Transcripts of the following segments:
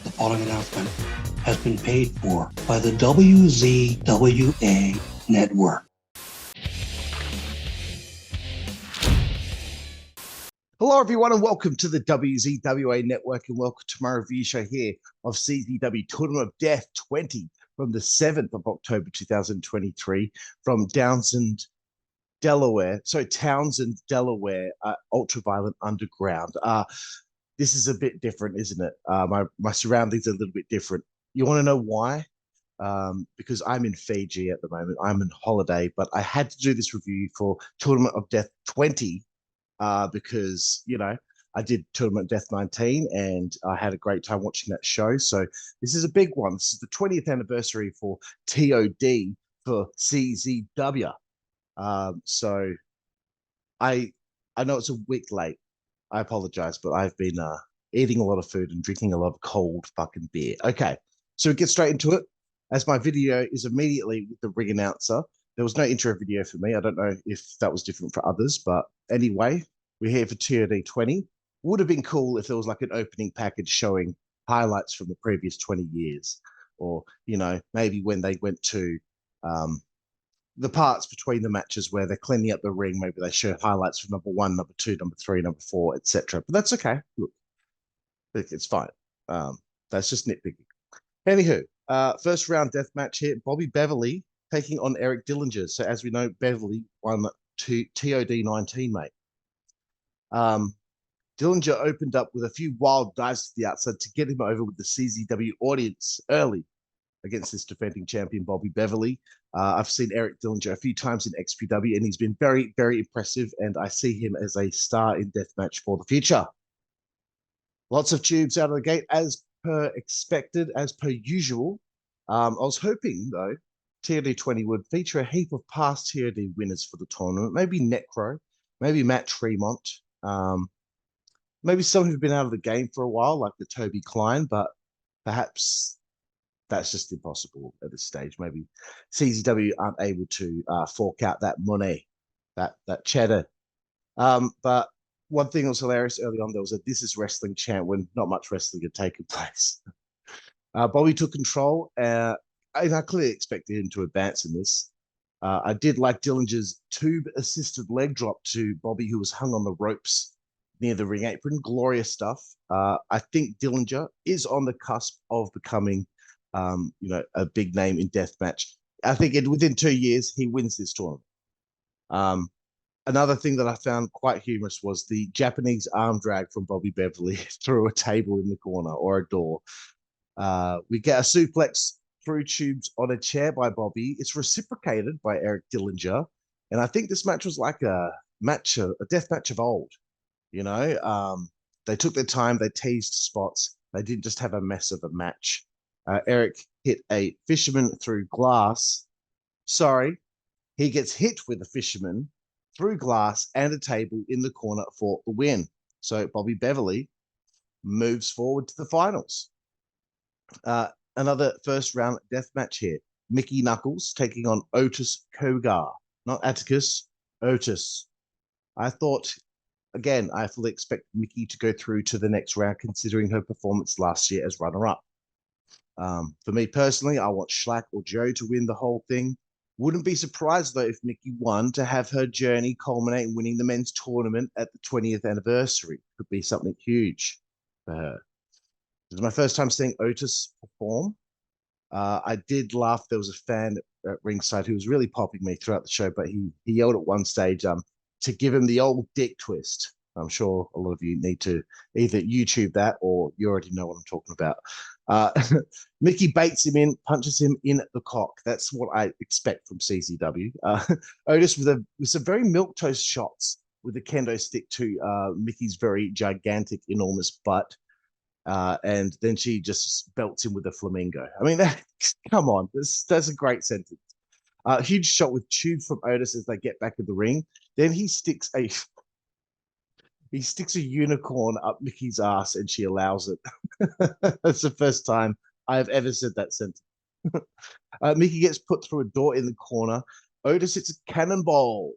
The following announcement has been paid for by the WZWA Network. Hello, everyone, and welcome to the WZWA Network, and welcome to my review show here of CZW Tournament of Death 20 from the 7th of October 2023 from Townsend, Delaware. Townsend, Delaware, Ultraviolent Underground. This is a bit different, isn't it? My surroundings are a little bit different. You want to know why? Because I'm in Fiji at the moment. I'm on holiday, but I had to do this review for Tournament of Death 20 because, you know, I did Tournament of Death 19 and I had a great time watching that show. So this is a big one. This is the 20th anniversary for TOD for CZW. So I know it's a week late. I apologize, but I've been eating a lot of food and drinking a lot of cold fucking beer. Okay, so we get straight into it. As my video is immediately with the ring announcer, there was no intro video for me. I don't know if that was different for others, but anyway, we're here for TOD 20. Would have been cool if there was like an opening package showing highlights from the previous 20 years, or, you know, maybe when they went to the parts between the matches where they're cleaning up the ring, maybe they show highlights from number 1, number 2, number 3, number 4, etc. But that's okay. Look, it's fine. That's just nitpicking. Anywho, first round death match here. Bobby Beverly taking on Eric Dillinger. So as we know, Beverly won TOD 19, mate. Dillinger opened up with a few wild dives to the outside to get him over with the CZW audience early against this defending champion, Bobby Beverly. I've seen Eric Dillinger a few times in XPW, and he's been very, very impressive, and I see him as a star in deathmatch for the future. Lots of tubes out of the gate, as per expected, as per usual. I was hoping, though, TOD 20 would feature a heap of past TOD winners for the tournament. Maybe Necro, maybe Matt Tremont, maybe someone who's been out of the game for a while, like the Toby Klein, but perhaps that's just impossible at this stage. Maybe CZW aren't able to fork out that money, that cheddar. But one thing that was hilarious early on, there was a "This is Wrestling" chant when not much wrestling had taken place. Bobby took control, and I clearly expected him to advance in this. I did like Dillinger's tube-assisted leg drop to Bobby, who was hung on the ropes near the ring apron. Glorious stuff. I think Dillinger is on the cusp of becoming you know, a big name in deathmatch. I think within 2 years, he wins this tournament. Another thing that I found quite humorous was the Japanese arm drag from Bobby Beverly through a table in the corner or a door. We get a suplex through tubes on a chair by Bobby. It's reciprocated by Eric Dillinger. And I think this match was like a death match of old. You know, they took their time, they teased spots. They didn't just have a mess of a match. Eric hit a fisherman through glass. Sorry, he gets hit with a fisherman through glass and a table in the corner for the win. So Bobby Beverly moves forward to the finals. Another first round death match here. Mickie Knuckles taking on Otis Kogar. Not Atticus, Otis. I thought, again, I fully expect Mickie to go through to the next round considering her performance last year as runner-up. For me personally, I want SHLAK or Joe to win the whole thing. Wouldn't be surprised, though, if Mickie won to have her journey culminate in winning the men's tournament at the 20th anniversary. Could be something huge for her. This is my first time seeing Otis perform. I did laugh. There was a fan at ringside who was really popping me throughout the show, but he yelled at one stage to give him the old dick twist. I'm sure a lot of you need to either YouTube that or you already know what I'm talking about. Mickie baits him in, punches him in the cock. That's what I expect from CZW. Otis with some very milquetoast shots with the kendo stick to Mickey's very gigantic, enormous butt. And then she just belts him with a flamingo. I mean, come on, that's a great sentence. Huge shot with tubes from Otis as they get back in the ring. Then he sticks a unicorn up Mickey's ass and she allows it. That's the first time I have ever said that sentence. Mickie gets put through a door in the corner. Otis hits a cannonball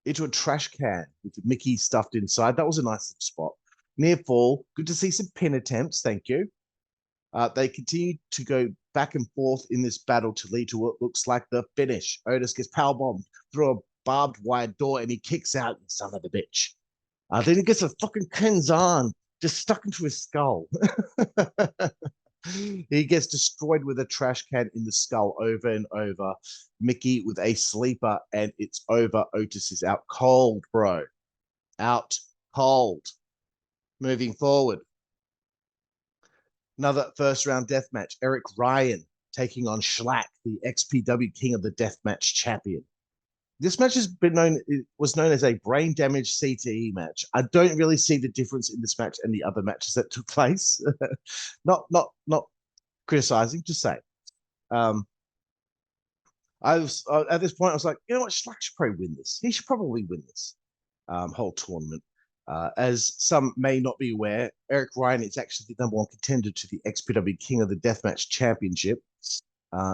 into a trash can with Mickie stuffed inside. That was a nice spot. Near fall. Good to see some pin attempts. Thank you. They continue to go back and forth in this battle to lead to what looks like the finish. Otis gets powerbombed through a barbed wire door and he kicks out, son of a bitch. Then he gets a fucking Kenzan just stuck into his skull. He gets destroyed with a trash can in the skull over and over. Mickie with a sleeper, and it's over. Otis is out cold, bro. Out cold. Moving forward. Another first round death match. Eric Ryan taking on SHLAK, the XPW King of the Deathmatch champion. This match was known as a brain damage CTE match. I don't really see the difference in this match and the other matches that took place. not criticizing, just saying. I was at this point, I was like, you know what, SHLAK should probably win this. He should probably win this whole tournament. As some may not be aware, Eric Ryan is actually the number one contender to the XPW King of the Deathmatch Championship.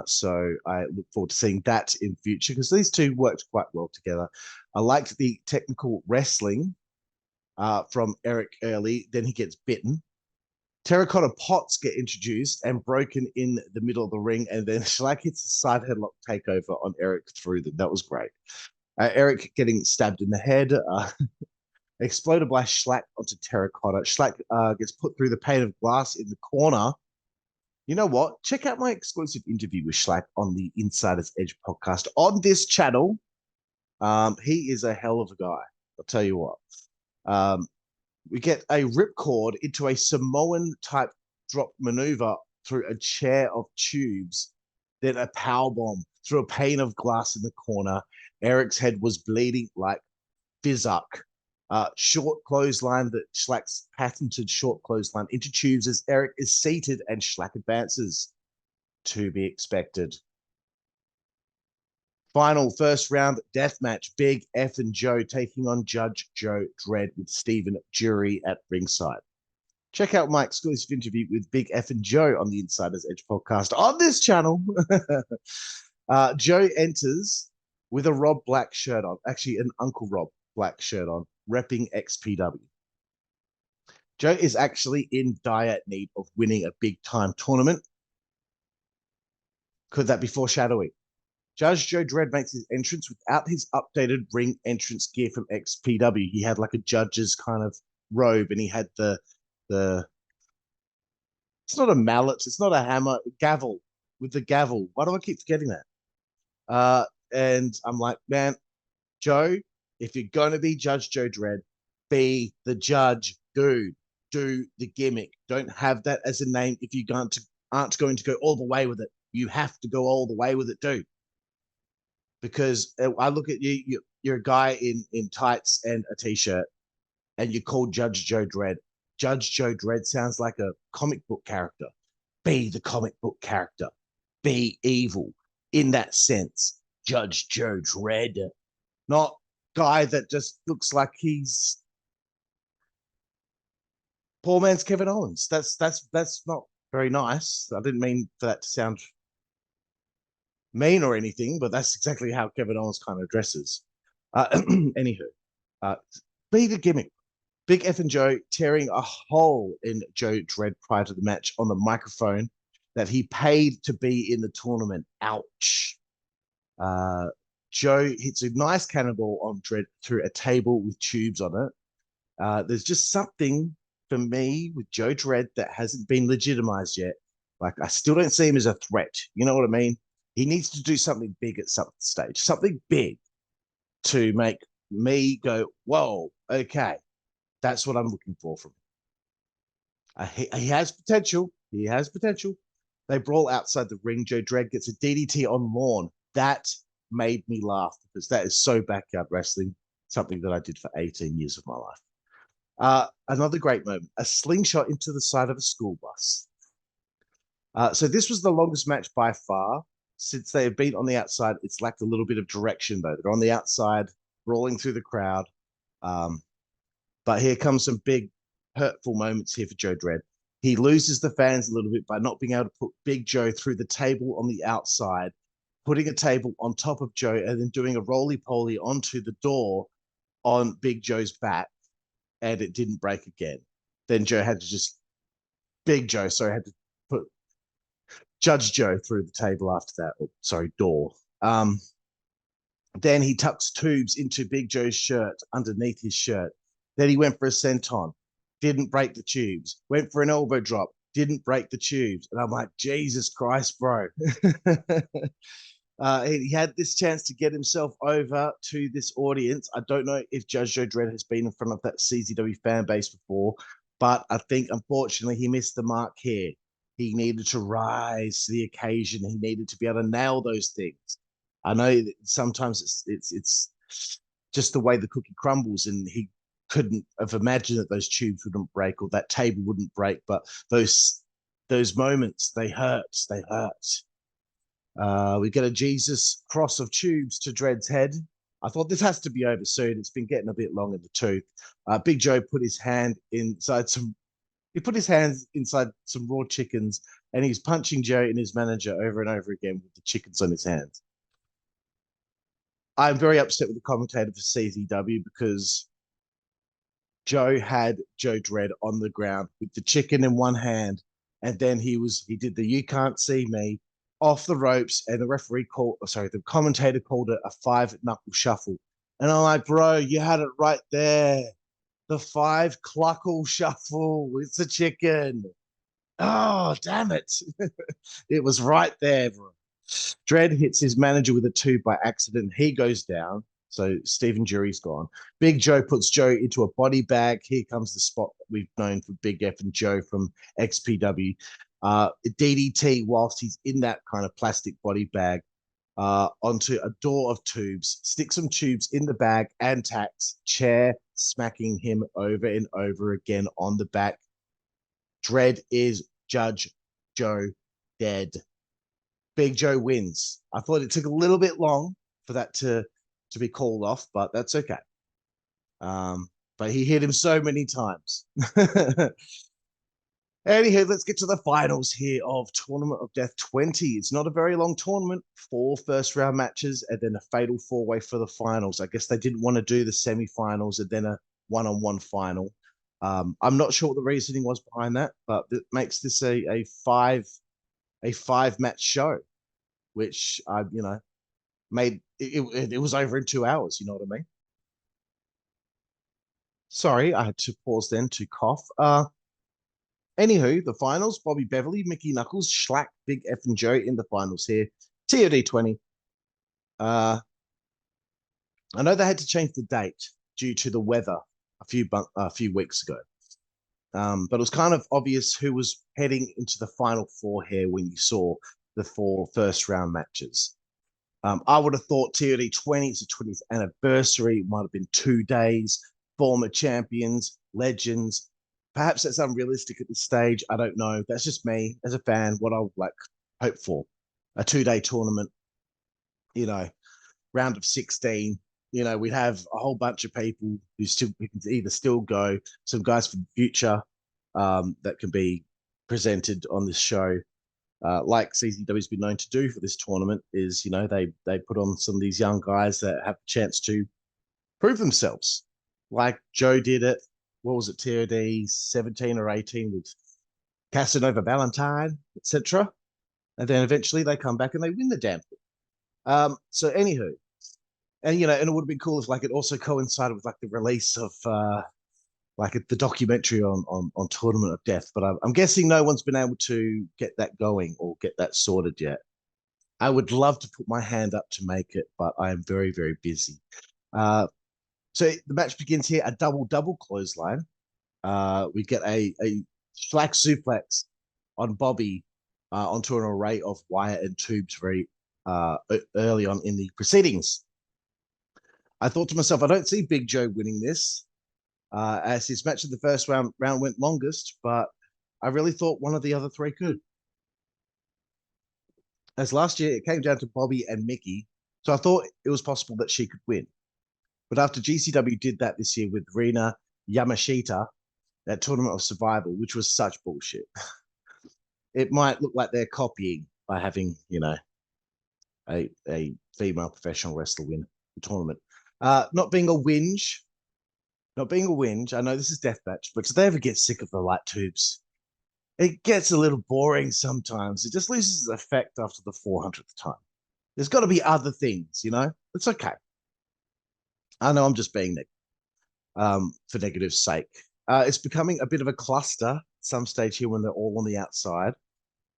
So I look forward to seeing that in future because these two worked quite well together. I liked the technical wrestling from Eric early. Then he gets bitten. Terracotta pots get introduced and broken in the middle of the ring, and then SHLAK hits a side headlock takeover on Eric through them. That was great. Eric getting stabbed in the head. Exploded by SHLAK onto Terracotta. SHLAK gets put through the pane of glass in the corner. You know what? Check out my exclusive interview with SHLAK on the Insider's Edge podcast on this channel. He is a hell of a guy. I'll tell you what. We get a ripcord into a Samoan-type drop maneuver through a chair of tubes, then a powerbomb through a pane of glass in the corner. Eric's head was bleeding like Fizzuck. Short clothesline that SHLAK's patented short clothesline into tubes as Eric is seated and SHLAK advances. To be expected. Final first round death match. Big F and Joe taking on Judge Joe Dred with Stephen Jury at ringside. Check out my exclusive interview with Big F and Joe on the Insider's Edge podcast on this channel. Joe enters with a Rob Black shirt on. Actually, an Uncle Rob Black shirt on, repping XPW. Joe is actually in dire need of winning a big-time tournament. Could that be foreshadowing? Judge Joe Dred makes his entrance without his updated ring entrance gear from XPW. He had like a judge's kind of robe, and he had the it's not a mallet, it's not a hammer, gavel, with the gavel. Why do I keep forgetting that? And I'm like, man, Joe, if you're gonna be Judge Joe Dred, be the judge, dude. Do the gimmick. Don't have that as a name if you aren't going to go all the way with it. You have to go all the way with it, dude. Because I look at you, you're a guy in tights and a t-shirt, and you're called Judge Joe Dred. Judge Joe Dred sounds like a comic book character. Be the comic book character. Be evil in that sense. Judge Joe Dred. Not guy that just looks like he's poor man's Kevin Owens. That's not very nice. I didn't mean for that to sound mean or anything, but that's exactly how Kevin Owens kind of dresses. Anywho, be the gimmick. Big F and Joe tearing a hole in Joe Dred prior to the match on the microphone that he paid to be in the tournament. Ouch. Joe hits a nice cannonball on Dred through a table with tubes on it. There's just something for me with Joe Dred that hasn't been legitimized yet. Like, I still don't see him as a threat. You know what I mean? He needs to do something big at some stage, something big to make me go, whoa, okay, that's what I'm looking for from him. He has potential. He has potential. They brawl outside the ring. Joe Dred gets a DDT on Lawn. That made me laugh because that is so backyard wrestling, something that I did for 18 years of my life. Another great moment, a slingshot into the side of a school bus. So this was the longest match by far. Since they have been on the outside, it's lacked a little bit of direction, though. They're on the outside, brawling through the crowd. But here comes some big, hurtful moments here for Joe Dred. He loses the fans a little bit by not being able to put Big Joe through the table on the outside, putting a table on top of Joe, and then doing a roly-poly onto the door on Big Joe's back, and it didn't break again. Then Big Joe had to put Judge Joe through the table after that. Oh, sorry, door. Then he tucks tubes into Big Joe's shirt underneath his shirt. Then he went for a senton, didn't break the tubes. Went for an elbow drop, didn't break the tubes. And I'm like, Jesus Christ, bro. He had this chance to get himself over to this audience. I don't know if Judge Joe Dred has been in front of that CZW fan base before, but I think, unfortunately, he missed the mark here. He needed to rise to the occasion. He needed to be able to nail those things. I know that sometimes it's just the way the cookie crumbles, and he couldn't have imagined that those tubes wouldn't break or that table wouldn't break. But those moments, they hurt. They hurt. We get a Jesus cross of tubes to Dred's head. I thought this has to be over soon. It's been getting a bit long in the tooth. Big Joe put his hand inside some. He put his hands inside some raw chickens, and he's punching Joe and his manager over and over again with the chickens on his hands. I'm very upset with the commentator for CZW because Joe had Joe Dred on the ground with the chicken in one hand, and then he did the "you can't see me" off the ropes, and the commentator called it a 5-knuckle shuffle. And I'm like, bro, you had it right there. The 5-cluckle shuffle. It's a chicken. Oh, damn it. It was right there, bro. Dred hits his manager with a tube by accident. He goes down. So Stephen Jury's gone. Big Joe puts Joe into a body bag. Here comes the spot that we've known for Big F and Joe from XPW. DDT whilst he's in that kind of plastic body bag onto a door of tubes, sticks some tubes in the bag and tacks, chair smacking him over and over again on the back. Dred is Judge Joe dead. Big Joe wins. I thought it took a little bit long for that to be called off, but that's okay. But he hit him so many times. Anywho, let's get to the finals here of Tournament of Death 20. It's not a very long tournament, 4 first-round matches, and then a fatal 4-way for the finals. I guess they didn't want to do the semi-finals and then a one-on-one final. I'm not sure what the reasoning was behind that, but it makes this a 5-match show, which made it was over in 2 hours. You know what I mean? Sorry, I had to pause then to cough. Anywho, the finals: Bobby Beverly, Mickie Knuckles, Schlack, Big F and Joe in the finals here. TOD 20. I know they had to change the date due to the weather a few weeks ago. But it was kind of obvious who was heading into the final 4 here when you saw the 4 first-round matches. I would have thought TOD 20, it's the 20th anniversary. It might have been 2 days. Former champions, legends. Perhaps that's unrealistic at this stage. I don't know. That's just me as a fan, what I would hope for. A 2-day tournament, round of 16. We'd have a whole bunch of people who can either still go, some guys for the future that can be presented on this show. Like CZW's been known to do for this tournament is, they put on some of these young guys that have a chance to prove themselves. Like Joe did it. What was it, TOD 17 or 18 with Casanova Valentine, etc. And then eventually they come back and they win the damn thing. So anywho, and it would have been cool if it also coincided with the release of the documentary on Tournament of Death. But I'm guessing no one's been able to get that going or get that sorted yet. I would love to put my hand up to make it, but I am very, very busy. So the match begins here, a double clothesline. We get a SHLAK suplex on Bobby onto an array of wire and tubes very early on in the proceedings. I thought to myself, I don't see Big Joe winning this, as his match in the first round went longest, but I really thought one of the other 3 could. As last year, it came down to Bobby and Mickie, so I thought it was possible that she could win. But after GCW did that this year with Rina Yamashita, that Tournament of Survival, which was such bullshit, it might look like they're copying by having, a female professional wrestler win the tournament. Not being a whinge. I know this is deathmatch, but do they ever get sick of the light tubes? it gets a little boring sometimes. It just loses its effect after the 400th time. There's got to be other things, you know? It's okay. I know I'm just being negative for negative's sake. It's becoming a bit of a cluster at some stage here when they're all on the outside.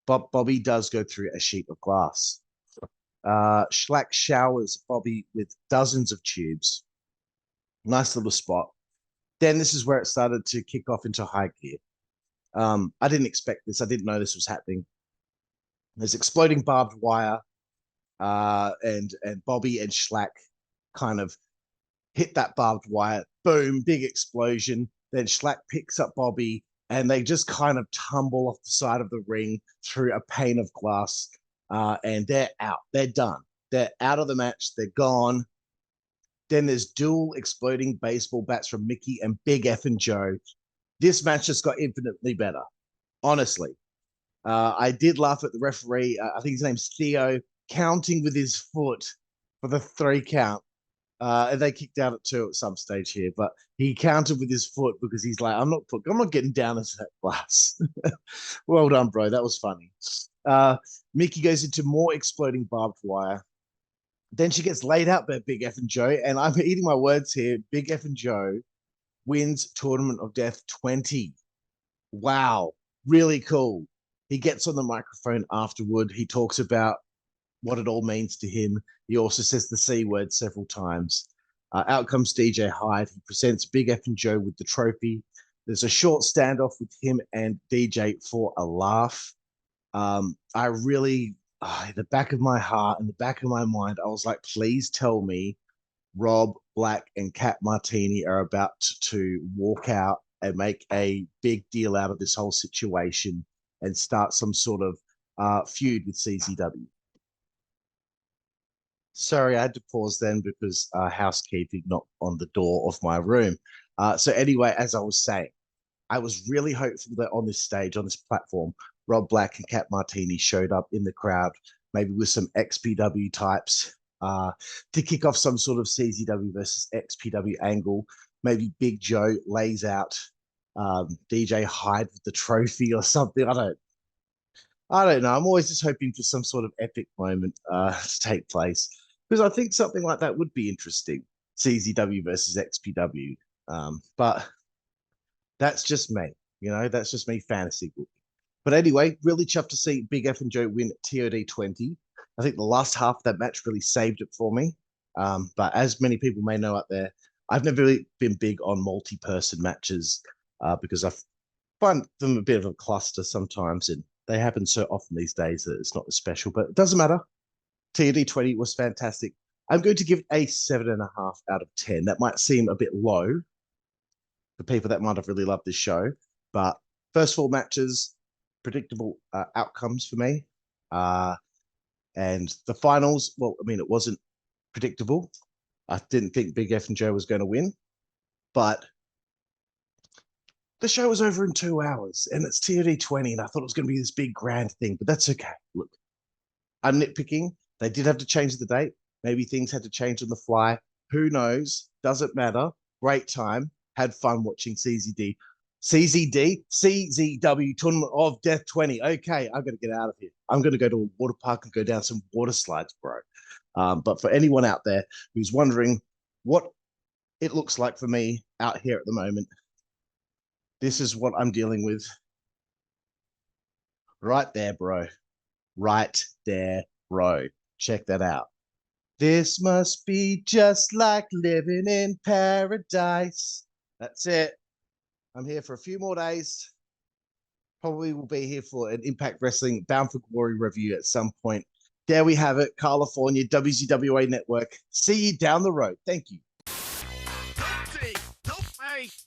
But Bobby does go through a sheet of glass. SHLAK showers Bobby with dozens of tubes. Nice little spot. Then this is where it started to kick off into high gear. I didn't expect this. I didn't know this was happening. There's exploding barbed wire, and Bobby and SHLAK kind of hit that barbed wire. Boom, big explosion. Then SHLAK picks up Bobby, and they just kind of tumble off the side of the ring through a pane of glass, and they're out. They're done. They're out of the match. They're gone. Then there's dual exploding baseball bats from Mickie and Big F and Joe. This match just got infinitely better, honestly. I did laugh at the referee. I think his name's Theo, counting with his foot for the 3 count. And they kicked out at 2 at some stage here, but he counted with his foot because he's like, I'm not getting down into that glass. Well done, bro. That was funny. Mickie goes into more exploding barbed wire. Then she gets laid out by Big F and Joe, and I'm eating my words here. Big F and Joe wins Tournament of Death 20. Wow, really cool. He gets on the microphone afterward. He talks about what it all means to him. He also says the C word several times. Out comes DJ Hyde. He presents Big F and Joe with the trophy. There's a short standoff with him and DJ for a laugh. I really, in the back of my heart, in the back of my mind, I was like, please tell me Rob, Black, and Cat Martini are about to walk out and make a big deal out of this whole situation and start some sort of feud with CZW. Sorry, I had to pause then because housekeeping knocked on the door of my room. So anyway, as I was saying, I was really hopeful that on this stage, on this platform, Rob Black and Cat Martini showed up in the crowd, maybe with some XPW types to kick off some sort of CZW versus XPW angle. Maybe Big Joe lays out DJ Hyde with the trophy or something. I don't know. I'm always just hoping for some sort of epic moment to take place because I think something like that would be interesting. CZW versus XPW. But that's just me, you know, that's just me fantasy booking. But anyway, really chuffed to see Big F and Joe win TOD 20. I think the last half of that match really saved it for me. But as many people may know out there, I've never really been big on multi-person matches because I find them a bit of a cluster sometimes, and they happen so often these days that it's not as special, but it doesn't matter. TOD 20 was fantastic. I'm going to give it a 7.5 out of 10. That might seem a bit low for people that might have really loved this show, but first 4 matches, predictable outcomes for me. And the finals, well, I mean, it wasn't predictable. I didn't think Big F and Joe was going to win, but the show was over in 2 hours and it's TOD 20, and I thought it was going to be this big grand thing, but that's okay. Look, I'm nitpicking. They did have to change the date. Maybe things had to change on the fly. Who knows? Doesn't matter. Great time. Had fun watching CZW Tournament of Death 20. Okay, I'm going to get out of here. I'm going to go to a water park and go down some water slides, bro. But for anyone out there who's wondering what it looks like for me out here at the moment, this is what I'm dealing with. Right there, bro. Right there, bro. Check that out. This must be just like living in paradise. That's it. I'm here for a few more days. Probably will be here for an Impact Wrestling Bound for Glory review at some point. There we have it. Karlifornia, WZWA Network. See you down the road. Thank you.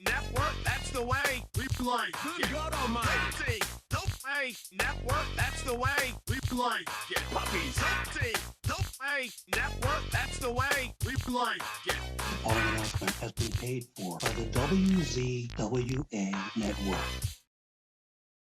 Network, that's the way we play. Good God Almighty. Network, that's the way we play. Get puppies. Network, that's the way we play. Get. The following announcement has been paid for by the WZWA Network.